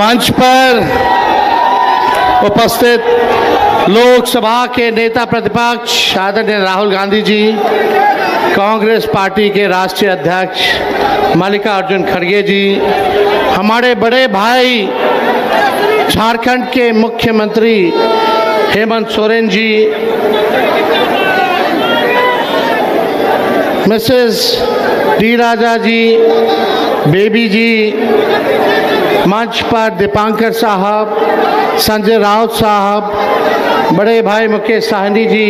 मंच पर उपस्थित लोकसभा के नेता प्रतिपक्ष आदरणीय राहुल गांधी जी, कांग्रेस पार्टी के राष्ट्रीय अध्यक्ष मल्लिकार्जुन खड़गे जी, हमारे बड़े भाई झारखंड के मुख्यमंत्री हेमंत सोरेन जी, मिसेस डी राजा जी, बेबी जी, मंच पर दीपांकर साहब, संजय राउत साहब, बड़े भाई मुकेश साहनी जी,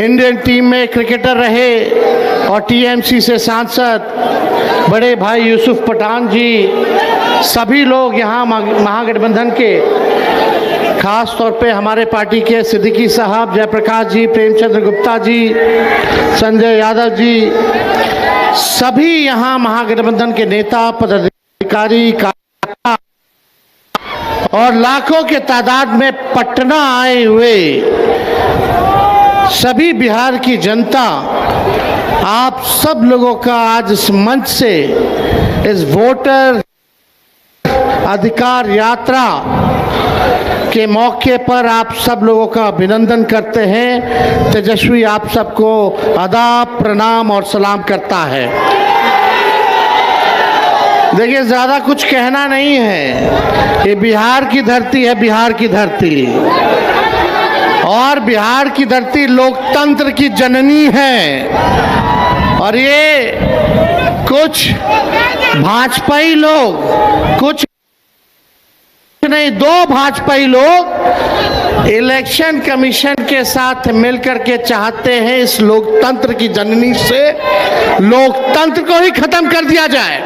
इंडियन टीम में क्रिकेटर रहे और टीएमसी से सांसद बड़े भाई यूसुफ पठान जी, सभी लोग यहाँ महागठबंधन के, खास तौर पे हमारे पार्टी के सिद्दीकी साहब, जयप्रकाश जी, प्रेमचंद्र गुप्ता जी, संजय यादव जी, सभी यहाँ महागठबंधन के नेता, पदाधिकारी, कार्यकर्ता और लाखों के तादाद में पटना आए हुए सभी बिहार की जनता, आप सब लोगों का आज इस मंच से इस वोटर अधिकार यात्रा के मौके पर आप सब लोगों का अभिनंदन करते हैं। तेजस्वी आप सबको आदाब, प्रणाम और सलाम करता है। देखिए, ज़्यादा कुछ कहना नहीं है, ये बिहार की धरती है, बिहार की धरती, और बिहार की धरती लोकतंत्र की जननी है। और ये कुछ भाजपाई लोग, कुछ नहीं, दो भाजपाई लोग इलेक्शन कमीशन के साथ मिलकर के चाहते हैं इस लोकतंत्र की जननी से लोकतंत्र को ही खत्म कर दिया जाए।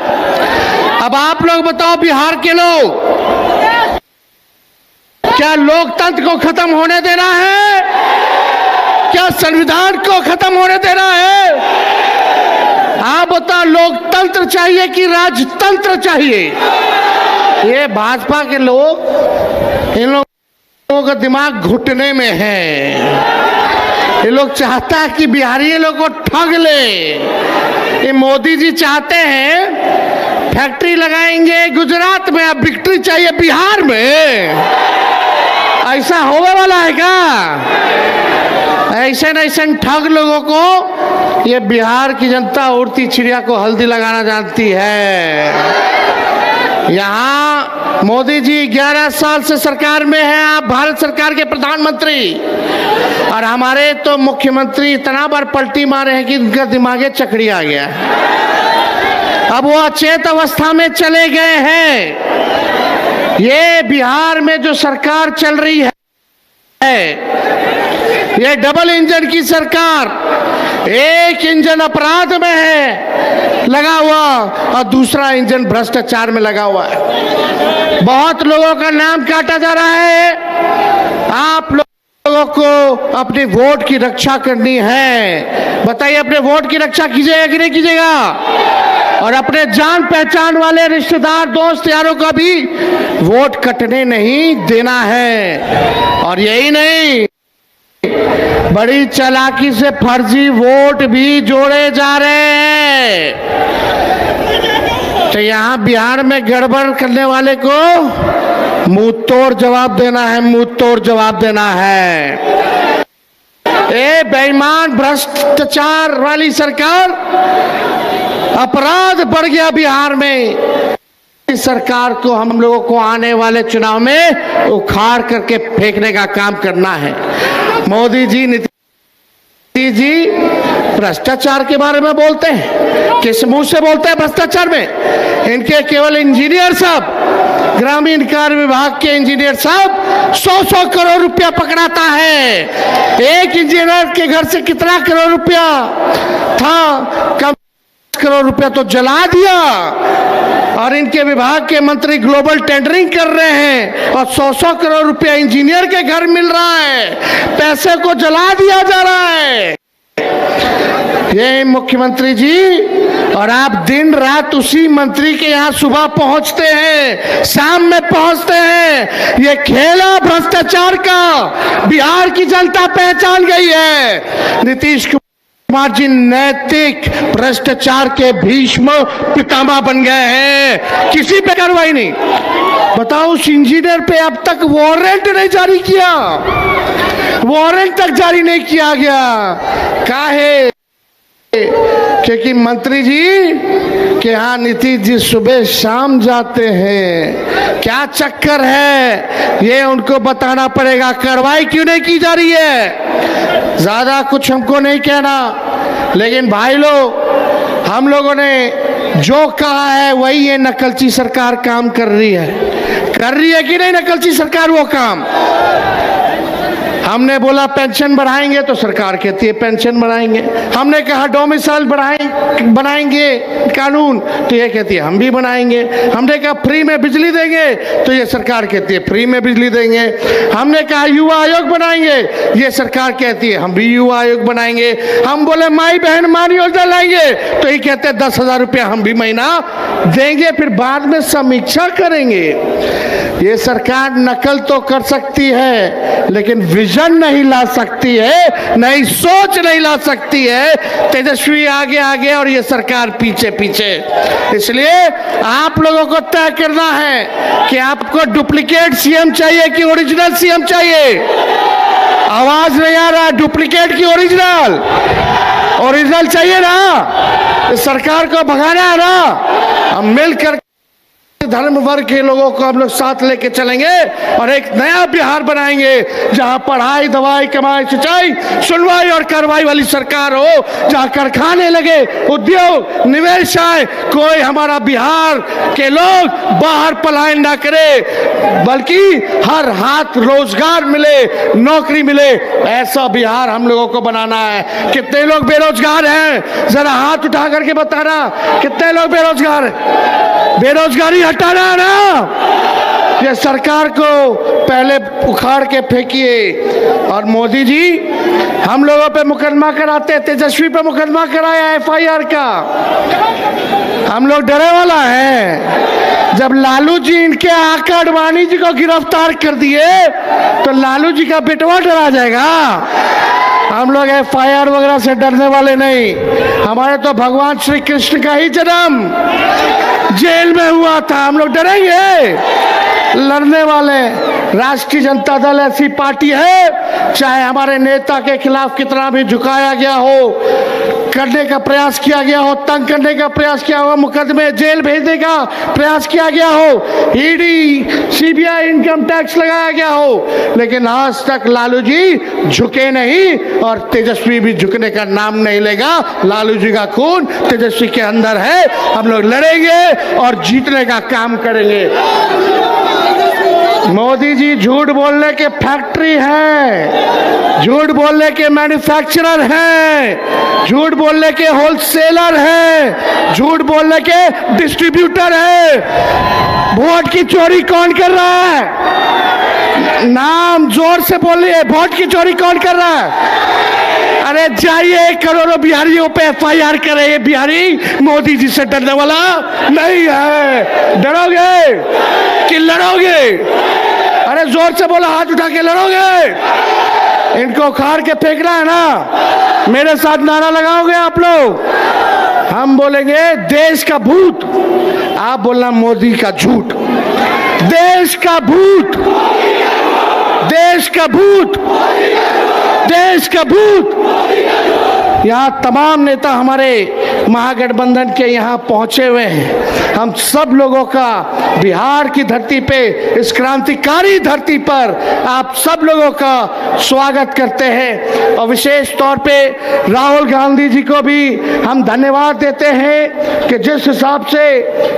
अब आप लोग बताओ, बिहार के लोग, क्या लोकतंत्र को खत्म होने देना है? क्या संविधान को खत्म होने देना है? आप बताओ, लोकतंत्र चाहिए कि राजतंत्र चाहिए? ये भाजपा के लोग, इन लोगों का दिमाग घुटने में है। ये लोग चाहता है कि बिहारी लोग को ठग ले। ये मोदी जी चाहते हैं फैक्ट्री लगाएंगे गुजरात में, अब विक्ट्री चाहिए बिहार में। ऐसा होने वाला है क्या? ऐसे न ऐसे ठग लोगों को ये बिहार की जनता उड़ती चिड़िया को हल्दी लगाना जानती है। यहाँ मोदी जी 11 साल से सरकार में हैं, आप भारत सरकार के प्रधानमंत्री, और हमारे तो मुख्यमंत्री इतना बार पलटी मारे हैं कि उनका दिमागे चकड़ी आ गया। अब वो अचेत अवस्था में चले गए हैं। ये बिहार में जो सरकार चल रही है, ये डबल इंजन की सरकार, एक इंजन अपराध में है लगा हुआ और दूसरा इंजन भ्रष्टाचार में लगा हुआ है। बहुत लोगों का नाम काटा जा रहा है। आप लोगों को अपने वोट की रक्षा करनी है। बताइए, अपने वोट की रक्षा कीजिएगा कि नहीं कीजिएगा? और अपने जान पहचान वाले रिश्तेदार, दोस्त यारों का भी वोट कटने नहीं देना है। और यही नहीं, बड़ी चालाकी से फर्जी वोट भी जोड़े जा रहे हैं। तो यहाँ बिहार में गड़बड़ करने वाले को मुंह तोड़ जवाब देना है, मुंह तोड़ जवाब देना है। ए बेईमान भ्रष्टाचार वाली सरकार, अपराध बढ़ गया बिहार में। इस सरकार को हम लोगों को आने वाले चुनाव में उखाड़ करके फेंकने का काम करना है। मोदी जी, नीतीश जी भ्रष्टाचार के बारे में बोलते हैं, किस मुंह से बोलते हैं भ्रष्टाचार में? इनके केवल इंजीनियर साहब, ग्रामीण कार्य विभाग के इंजीनियर साहब 100-100 करोड़ रुपया पकड़ाता है। एक इंजीनियर के घर से कितना करोड़ रुपया था? कम करोड़ रुपया तो जला दिया। और इनके विभाग के मंत्री ग्लोबल टेंडरिंग कर रहे हैं और 100-100 करोड़ रुपया इंजीनियर के घर मिल रहा है। पैसे को जला दिया जा रहा है। ये मुख्यमंत्री जी, और आप दिन रात उसी मंत्री के यहाँ सुबह पहुंचते हैं, शाम में पहुंचते हैं। ये खेला भ्रष्टाचार का बिहार की जनता पहचान गई है। नीतीश कुमार जी नैतिक भ्रष्टाचार के भीष्म पितामह बन गए हैं, किसी पे कार्रवाई नहीं। बताओ उस इंजीनियर पे अब तक वारंट नहीं जारी किया, वारंट तक जारी नहीं किया गया। काहे? क्योंकि मंत्री जी के यहाँ नीतीश जी सुबह शाम जाते हैं। क्या चक्कर है ये उनको बताना पड़ेगा। कार्रवाई क्यों नहीं की जा रही है? ज्यादा कुछ हमको नहीं कहना, लेकिन भाई लोग हम लोगों ने जो कहा है वही ये नकलची सरकार काम कर रही है कि नहीं बनाएगी सरकार वो काम। हमने बोला पेंशन बढ़ाएंगे तो सरकार कहती है पेंशन बढ़ाएंगे। हमने कहा डोमिसाइल बनाएंगे कानून तो ये कहती है हम भी बनाएंगे। हमने कहा फ्री में बिजली देंगे तो ये सरकार कहती है फ्री में बिजली देंगे। हमने कहा युवा आयोग बनाएंगे, ये सरकार कहती है हम भी युवा आयोग बनाएंगे। हम बोले माई बहन मान योजना लाएंगे तो ये कहते हैं 10,000 रुपया हम भी महीना देंगे, फिर बाद में समीक्षा करेंगे। ये सरकार नकल तो कर सकती है लेकिन विजन नहीं ला सकती है, नई सोच नहीं ला सकती है। तेजस्वी आगे आगे और ये सरकार पीछे पीछे। इसलिए आप लोगों को तय करना है कि आपको डुप्लीकेट सीएम चाहिए कि ओरिजिनल सीएम चाहिए। आवाज नहीं आ रहा, डुप्लीकेट की ओरिजिनल? ओरिजिनल चाहिए ना, इस सरकार को भगाना है ना। हम मिलकर धर्म वर्ग के लोगों को हम लोग साथ लेके चलेंगे और एक नया बिहार बनाएंगे जहां पढ़ाई दवाई कमाई सिंचाई सुनवाई और कार्रवाई वाली सरकार हो, जहां कारखाने लगे, उद्योग निवेश आए, कोई हमारा बिहार के लोग बाहर पलायन ना करे, बल्कि हर हाथ रोजगार मिले, नौकरी मिले। ऐसा बिहार हम लोगों को बनाना है। कितने लोग बेरोजगार हैं जरा हाथ उठा करके बताना, कितने लोग बेरोजगार हैं? बेरोजगारी हटाना है ना। ये सरकार को पहले उखाड़ के फेंकिए। और मोदी जी हम लोगों पे मुकदमा कराते, तेजस्वी पे मुकदमा कराया एफआईआर का। हम लोग डरे वाला है। जब लालू जी इनके आका अडवाणी जी को गिरफ्तार कर दिए तो लालू जी का बेटवा डरा जाएगा। हम लोग एफआईआर वगैरह से डरने वाले नहीं। हमारे तो भगवान श्री कृष्ण का ही जन्म जेल में हुआ था, हम लोग डरेंगे? लड़ने वाले। राष्ट्रीय जनता दल ऐसी पार्टी है, चाहे हमारे नेता के खिलाफ कितना भी झुकाया गया हो, करने का प्रयास किया गया हो, तंग करने का प्रयास किया हो, मुकदमे जेल भेजने का प्रयास किया गया हो, ईडी सीबीआई इनकम टैक्स लगाया गया हो, लेकिन आज तक लालू जी झुके नहीं और तेजस्वी भी झुकने का नाम नहीं लेगा। लालू जी का खून तेजस्वी के अंदर है। हम लोग लड़ेंगे और जीतने का काम करेंगे। मोदी जी झूठ बोलने के फैक्ट्री है, झूठ बोलने के मैन्युफैक्चरर हैं, झूठ बोलने के होलसेलर हैं, झूठ बोलने के डिस्ट्रीब्यूटर हैं। वोट की चोरी कौन कर रहा है? नाम जोर से बोलिए, वोट की चोरी कौन कर रहा है? अरे जाइए करोड़ों बिहारियों पे एफआईआर करे। ये बिहारी मोदी जी से डरने वाला नहीं है। डरोगे कि लड़ोगे? अरे जोर से बोलो, हाथ उठा के लड़ोगे? इनको उखाड़ के फेंकना है ना। मेरे साथ नारा लगाओगे आप लोग? हम बोलेंगे देश का भूत, आप बोलना मोदी का झूठ। देश का भूत, देश का भूत, देश का भूत। यहाँ तमाम नेता हमारे महागठबंधन के यहाँ पहुंचे हुए हैं। हम सब लोगों का बिहार की धरती पे, इस क्रांतिकारी धरती पर आप सब लोगों का स्वागत करते हैं। और विशेष तौर पे राहुल गांधी जी को भी हम धन्यवाद देते हैं कि जिस हिसाब से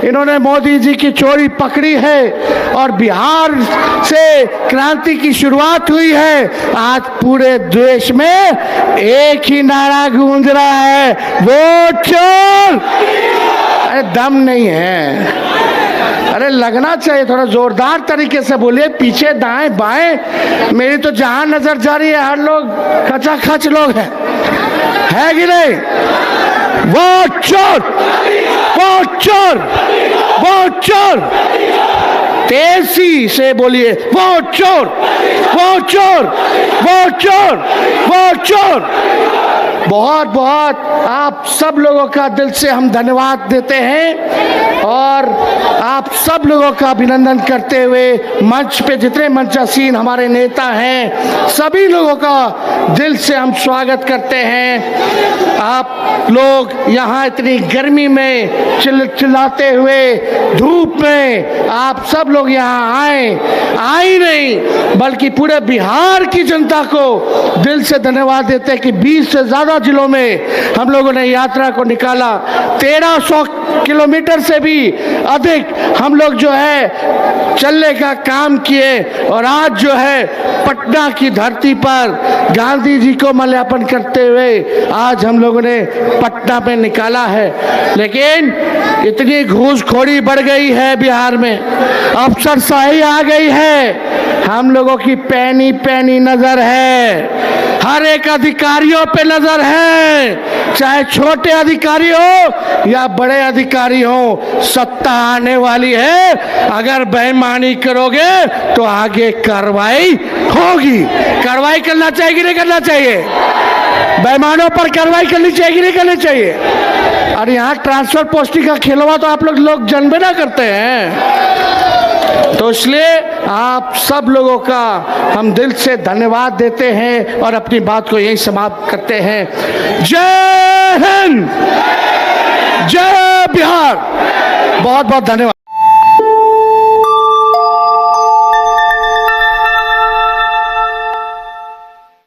इन्होंने मोदी जी की चोरी पकड़ी है और बिहार से क्रांति की शुरुआत हुई है। आज पूरे देश में एक ही नारा गूंज रहा है, वोट चोर। अरे दम नहीं है, अरे लगना चाहिए, थोड़ा जोरदार तरीके से बोलिए। पीछे दाएं बाएं मेरी तो जहां नजर जा रही है हर लोग खचाखच लोग हैं, है कि नहीं? वोट चोर, वोट चोर, वोट चोर। तेजी से बोलिए, वोट चोर, वोट चोर, वोट चोर, वोट चोर। बहुत बहुत आप सब लोगों का दिल से हम धन्यवाद देते हैं और आप सब लोगों का अभिनंदन करते हुए मंच पे जितने मंचासीन हमारे नेता हैं सभी लोगों का दिल से हम स्वागत करते हैं। आप लोग यहाँ इतनी गर्मी में चिल्लाते हुए धूप में आप सब लोग यहाँ आए नहीं बल्कि पूरे बिहार की जनता को दिल से धन्यवाद देते हैं कि 20 से ज़्यादा जिलों में हम लोगों ने यात्रा को निकाला। 1300 किलोमीटर से भी अधिक हम लोग जो है चलने का काम किए और आज जो है पटना की धरती पर गांधी जी को माल्यार्पण करते हुए आज हम लोगों ने पटना में निकाला है। लेकिन इतनी घूसखोरी बढ़ गई है बिहार में, अफसरशाही आ गई है, हम लोगों की पैनी पैनी नजर है, हर एक अधिकारियों पे नजर है, चाहे छोटे अधिकारी हो या बड़े अधिकारी हो। सत्ता आने वाली है, अगर बेईमानी करोगे तो आगे कार्रवाई होगी। कार्रवाई करना चाहिए कि नहीं करना चाहिए? बेईमानों पर कार्रवाई करनी चाहिए कि नहीं करनी चाहिए? और यहाँ ट्रांसफर पोस्टिंग का खेलवा तो आप लोग जानबे ना करते हैं। तो इसलिए आप सब लोगों का हम दिल से धन्यवाद देते हैं और अपनी बात को यही समाप्त करते हैं। जय हिंद, जय बिहार। बहुत बहुत धन्यवाद।